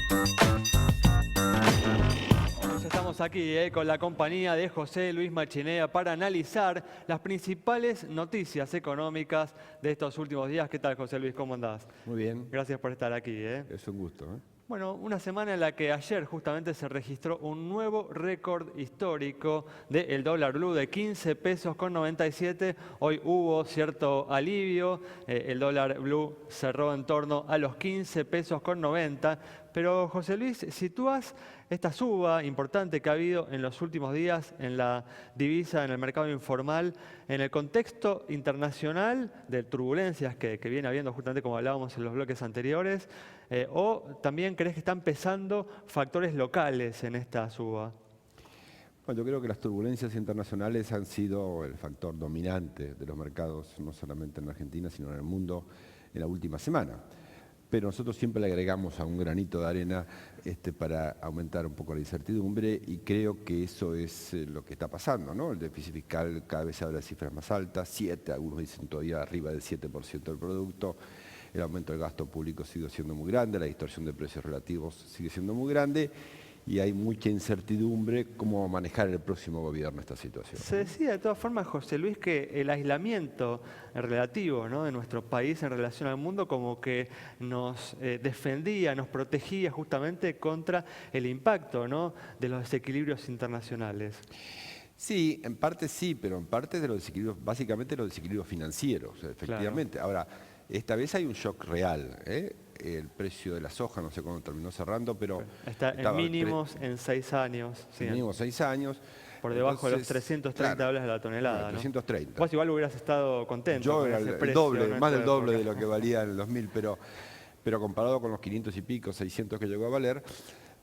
Ya estamos aquí con la compañía de José Luis Machinea para analizar las principales noticias económicas de estos últimos días. ¿Qué tal, José Luis? ¿Cómo andás? Muy bien, Gracias por estar aquí. es un gusto, ¿eh? Bueno, una semana en la que ayer justamente se registró un nuevo récord histórico del dólar blue de 15 pesos con 97. Hoy hubo cierto alivio, el dólar blue cerró en torno a los 15 pesos con 90. Pero José Luis, sitúas esta suba importante que ha habido en los últimos días en la divisa, en el mercado informal, en el contexto internacional de turbulencias que viene habiendo justamente como hablábamos en los bloques anteriores, o también crees que están pesando factores locales en esta suba? Bueno, yo creo que las turbulencias internacionales han sido el factor dominante de los mercados, no solamente en Argentina, sino en el mundo en la última semana. Pero nosotros siempre le agregamos a un granito de arena para aumentar un poco la incertidumbre y creo que eso es lo que está pasando, ¿no? El déficit fiscal cada vez habla de cifras más altas, 7, algunos dicen todavía arriba del 7% del producto. El aumento del gasto público sigue siendo muy grande, la distorsión de precios relativos sigue siendo muy grande y hay mucha incertidumbre cómo manejar el próximo gobierno esta situación. Se decía de todas formas, José Luis, que el aislamiento relativo, ¿no?, de nuestro país en relación al mundo como que nos defendía, nos protegía justamente contra el impacto, ¿no?, de los desequilibrios internacionales. Sí, en parte sí, pero en parte de los desequilibrios, básicamente los desequilibrios financieros, Claro. efectivamente. Ahora, esta vez hay un shock real, ¿eh? El precio de la soja, no sé cuándo terminó cerrando, pero Está en estaba mínimos en 6 años, sí, mínimo 6 años. por debajo de los Entonces, 330 claro, dólares de la bueno, tonelada, ¿no? 330. Vos igual hubieras estado contento Yo con era ese el precio, doble, ¿no?, en más tu del doble época. de lo que valía en el 2000, pero comparado con los 500 y pico, 600 que llegó a valer,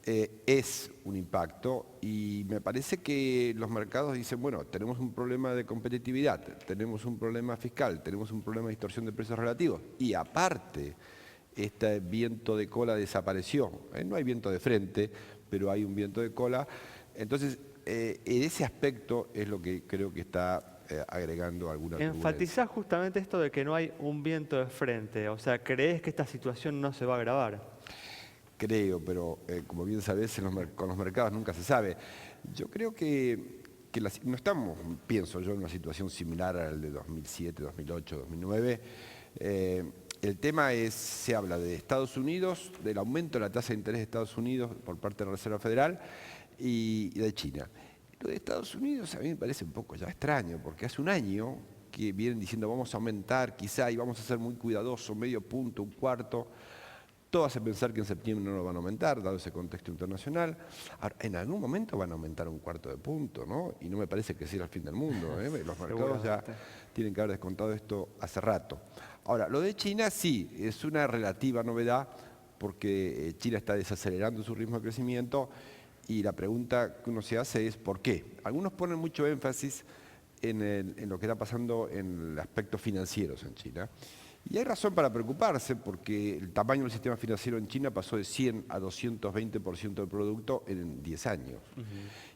es un impacto y me parece que los mercados dicen, bueno, tenemos un problema de competitividad, tenemos un problema fiscal, tenemos un problema de distorsión de precios relativos y aparte este viento de cola desapareció. No hay viento de frente, pero hay un viento de cola. Entonces, en ese aspecto es lo que creo que está agregando alguna turbulencia. Enfatizás justamente esto de que no hay un viento de frente, o sea, ¿crees que esta situación no se va a agravar? Creo, pero como bien sabés, con los mercados nunca se sabe. Yo creo que no estamos, pienso yo, en una situación similar al de 2007, 2008, 2009. El tema es, se habla de Estados Unidos, del aumento de la tasa de interés de Estados Unidos por parte de la Reserva Federal y de China. Lo de Estados Unidos a mí me parece un poco ya extraño, porque hace un año que vienen diciendo vamos a aumentar quizá y vamos a ser muy cuidadosos, medio punto, un cuarto. Todo hace pensar que en septiembre no lo van a aumentar, dado ese contexto internacional. Ahora, en algún momento van a aumentar un cuarto de punto, ¿no? Y no me parece que sea el fin del mundo, ¿eh? Los mercados ya Seguramente. tienen que haber descontado esto hace rato. Ahora, lo de China sí, es una relativa novedad porque China está desacelerando su ritmo de crecimiento y la pregunta que uno se hace es ¿por qué? Algunos ponen mucho énfasis en lo que está pasando en el aspecto financieros en China. Y hay razón para preocuparse porque el tamaño del sistema financiero en China pasó de 100 a 220% del producto en 10 años.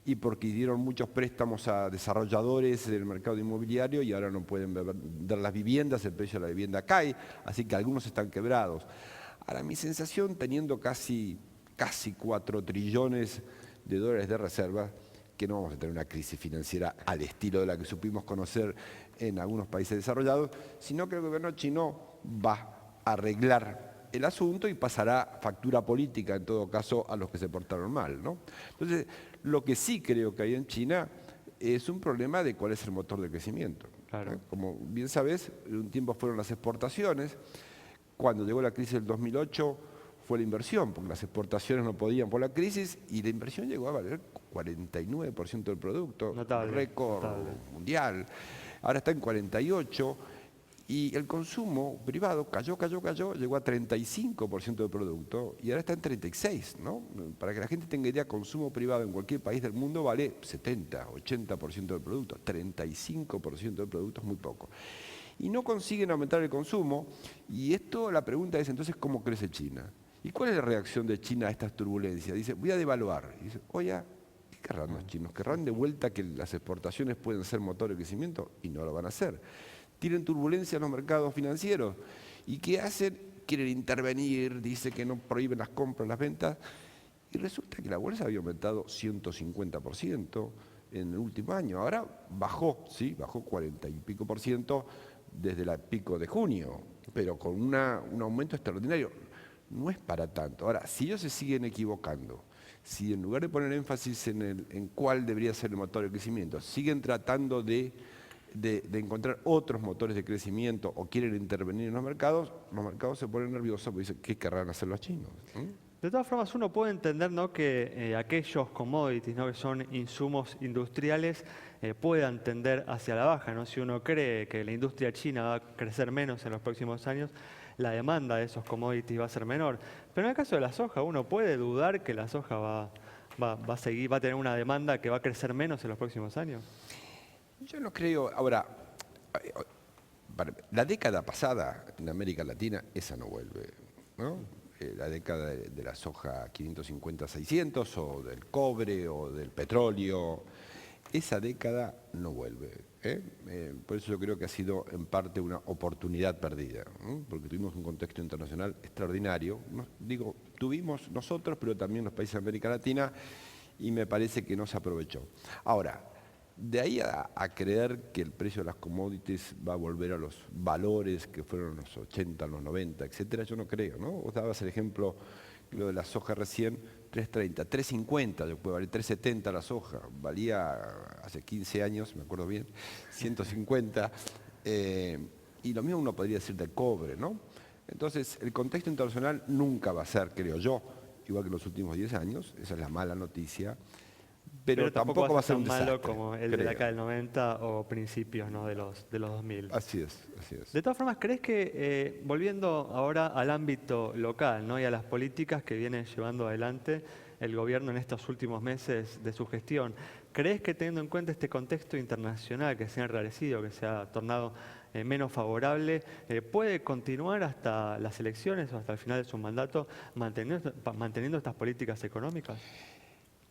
Y porque dieron muchos préstamos a desarrolladores del mercado inmobiliario y ahora no pueden vender las viviendas, el precio de la vivienda cae, así que algunos están quebrados. Ahora, mi sensación, teniendo casi 4 trillones de dólares de reservas, que no vamos a tener una crisis financiera al estilo de la que supimos conocer en algunos países desarrollados, sino que el gobierno chino va a arreglar el asunto y pasará factura política, en todo caso, a los que se portaron mal, ¿no? Entonces, lo que sí creo que hay en China es un problema de cuál es el motor de crecimiento. Claro. Como bien sabés, un tiempo fueron las exportaciones. Cuando llegó la crisis del 2008 fue la inversión, porque las exportaciones no podían por la crisis y la inversión llegó a valer 49% del producto, Notable, récord notable. mundial. Ahora está en 48% y el consumo privado cayó, llegó a 35% del producto y ahora está en 36%, ¿no? Para que la gente tenga idea, consumo privado en cualquier país del mundo vale 70, 80% del producto, 35% del producto es muy poco. Y no consiguen aumentar el consumo y esto, la pregunta es entonces, ¿cómo crece China? ¿Y cuál es la reacción de China a estas turbulencias? Dice, voy a devaluar. Y dice, oye, ¿qué querrán los chinos? ¿Querrán de vuelta que las exportaciones pueden ser motor de crecimiento? Y no lo van a hacer. Tienen turbulencia en los mercados financieros. ¿Y qué hacen? quieren intervenir, dice que no prohíben las compras, las ventas, y resulta que la bolsa había aumentado 150% en el último año. Ahora bajó, sí, bajó 40 y pico por ciento desde el pico de junio, pero con un aumento extraordinario. No es para tanto. Ahora, si ellos se siguen equivocando, si en lugar de poner énfasis en cuál debería ser el motor de crecimiento, siguen tratando de encontrar otros motores de crecimiento o quieren intervenir en los mercados se ponen nerviosos porque dicen, ¿qué querrán hacer los chinos? De todas formas, uno puede entender, ¿no?, que aquellos commodities, ¿no?, que son insumos industriales puedan tender hacia la baja, ¿no? Si uno cree que la industria china va a crecer menos en los próximos años, la demanda de esos commodities va a ser menor. Pero en el caso de la soja, uno puede dudar que la soja va a tener una demanda que va a crecer menos en los próximos años. Yo no creo. Ahora, la década pasada en América Latina, esa no vuelve, ¿no? La década de la soja 550-600 o del cobre o del petróleo, esa década no vuelve. Por eso yo creo que ha sido en parte una oportunidad perdida, ¿no? Porque tuvimos un contexto internacional extraordinario. Tuvimos nosotros, pero también los países de América Latina, y me parece que no se aprovechó. Ahora, de ahí a creer que el precio de las commodities va a volver a los valores que fueron los 80, los 90, etcétera, yo no creo, ¿no? Vos dabas el ejemplo, lo de la soja recién, 3.30, 3.50, yo puedo valer 3.70 la soja, valía hace 15 años, me acuerdo bien, 150, y lo mismo uno podría decir del cobre, ¿no? Entonces, el contexto internacional nunca va a ser, creo yo, igual que en los últimos 10 años, esa es la mala noticia. Pero tampoco va a ser un desastre, malo como el de la década del 90 o principios, ¿no?, de los 2000. Así es, así es. De todas formas, ¿crees que, volviendo ahora al ámbito local, ¿no?, y a las políticas que viene llevando adelante el gobierno en estos últimos meses de su gestión, ¿crees que teniendo en cuenta este contexto internacional que se ha enrarecido, que se ha tornado menos favorable, puede continuar hasta las elecciones o hasta el final de su mandato manteniendo estas políticas económicas?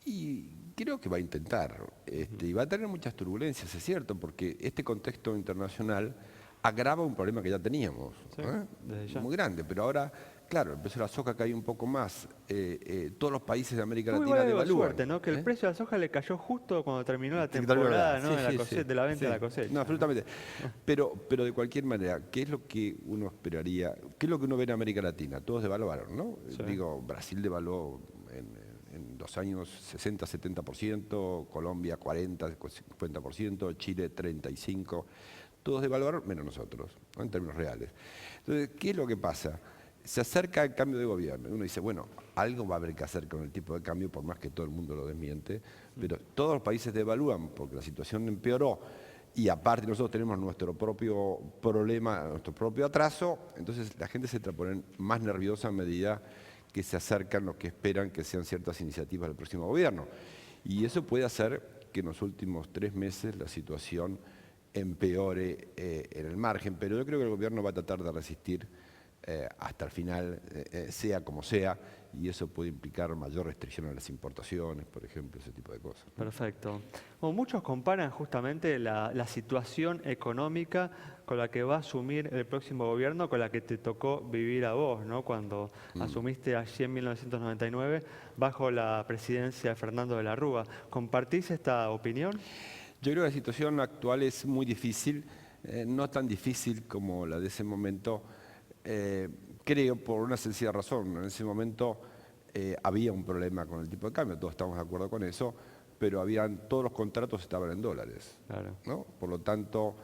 Y creo que va a intentar, y va a tener muchas turbulencias, es cierto, porque este contexto internacional agrava un problema que ya teníamos, Sí, desde ya. muy grande, pero ahora, claro, el precio de la soja cayó un poco más, todos los países de América Tuvo Latina igual algo de devalúan. suerte, ¿no?, que el precio de la soja le cayó justo cuando terminó la Que tal vez temporada, verdad. ¿no?, Sí, de la sí, cosecha, sí, de la venta sí. de la cosecha. No, absolutamente. Pero de cualquier manera, ¿qué es lo que uno esperaría? ¿Qué es lo que uno ve en América Latina? Todos devaluaron, ¿no? Sí. Digo, Brasil devaluó en 2 años 60, 70%, Colombia 40, 50%, Chile 35%. Todos devaluaron, menos nosotros, ¿no?, en términos reales. Entonces, ¿qué es lo que pasa? Se acerca el cambio de gobierno. Uno dice, bueno, algo va a haber que hacer con el tipo de cambio, por más que todo el mundo lo desmiente, pero todos los países devalúan porque la situación empeoró y aparte nosotros tenemos nuestro propio problema, nuestro propio atraso, entonces la gente se pone más nerviosa a medida que se acercan lo que esperan que sean ciertas iniciativas del próximo gobierno. Y eso puede hacer que en los últimos 3 meses la situación empeore en el margen, pero yo creo que el gobierno va a tratar de resistir hasta el final, sea como sea, y eso puede implicar mayor restricción a las importaciones, por ejemplo, ese tipo de cosas. Perfecto. Bueno, muchos comparan justamente la situación económica con la que va a asumir el próximo gobierno, con la que te tocó vivir a vos, ¿no?, cuando asumiste allí en 1999 bajo la presidencia de Fernando de la Rúa. ¿Compartís esta opinión? Yo creo que la situación actual es muy difícil, no tan difícil como la de ese momento, creo por una sencilla razón. En ese momento había un problema con el tipo de cambio, todos estamos de acuerdo con eso, pero todos los contratos estaban en dólares, Claro. ¿no? Por lo tanto,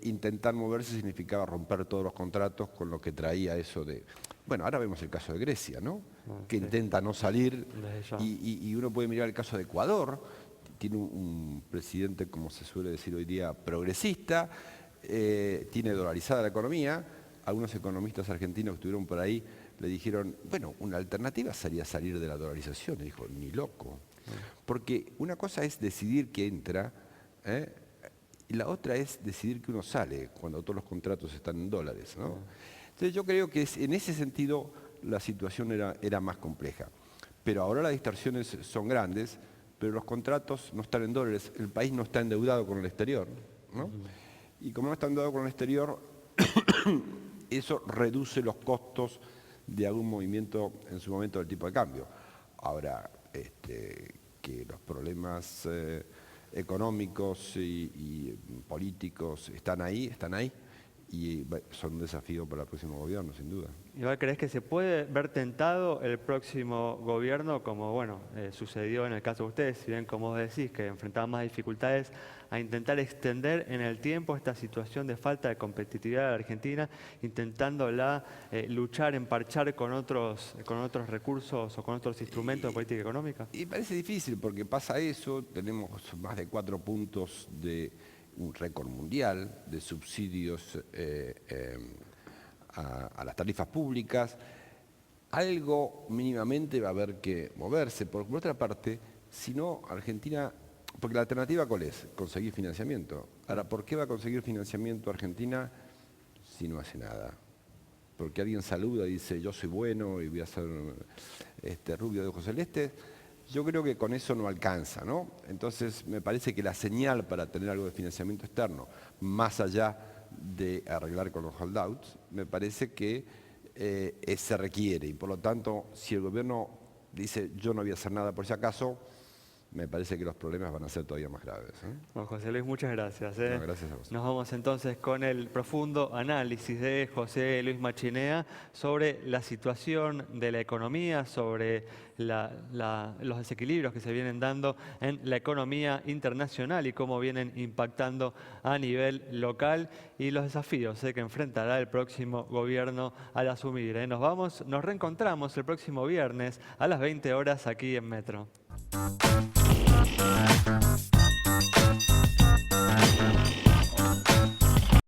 intentar moverse significaba romper todos los contratos, con lo que traía eso de... Bueno, ahora vemos el caso de Grecia, ¿no? Que Sí. intenta no salir, Desde ya. y uno puede mirar el caso de Ecuador. Tiene un presidente, como se suele decir hoy día, progresista, tiene dolarizada la economía. Algunos economistas argentinos que estuvieron por ahí le dijeron, bueno, una alternativa sería salir de la dolarización. Y dijo, ni loco. Porque una cosa es decidir que entra, y la otra es decidir que uno sale cuando todos los contratos están en dólares, ¿no? Entonces yo creo que en ese sentido la situación era más compleja. Pero ahora las distorsiones son grandes, pero los contratos no están en dólares, el país no está endeudado con el exterior, ¿no? Y como no está endeudado con el exterior, eso reduce los costos de algún movimiento en su momento del tipo de cambio. Ahora, que los problemas económicos y políticos están ahí, y son un desafío para el próximo gobierno, sin duda. Igual, ¿crees que se puede ver tentado el próximo gobierno, como bueno, sucedió en el caso de ustedes, si bien como vos decís que enfrentaban más dificultades, a intentar extender en el tiempo esta situación de falta de competitividad de la Argentina, intentándola luchar, emparchar con otros recursos o con otros instrumentos de política económica? Y parece difícil porque pasa eso, tenemos más de 4 puntos de un récord mundial de subsidios a las tarifas públicas. Algo mínimamente va a haber que moverse. Por otra parte, si no, Argentina, porque la alternativa ¿cuál es? Conseguir financiamiento. Ahora, ¿por qué va a conseguir financiamiento Argentina si no hace nada? Porque alguien saluda y dice yo soy bueno y voy a ser rubio de ojos celestes. Yo creo que con eso no alcanza, ¿no? Entonces me parece que la señal para tener algo de financiamiento externo, más allá de arreglar con los holdouts, me parece que se requiere. Y por lo tanto, si el gobierno dice yo no voy a hacer nada por si acaso, me parece que los problemas van a ser todavía más graves. Bueno, José Luis, muchas gracias. No, gracias a vos. Nos vamos entonces con el profundo análisis de José Luis Machinea sobre la situación de la economía, sobre los desequilibrios que se vienen dando en la economía internacional y cómo vienen impactando a nivel local y los desafíos que enfrentará el próximo gobierno al asumir. Nos reencontramos el próximo viernes a las 20 horas aquí en Metro.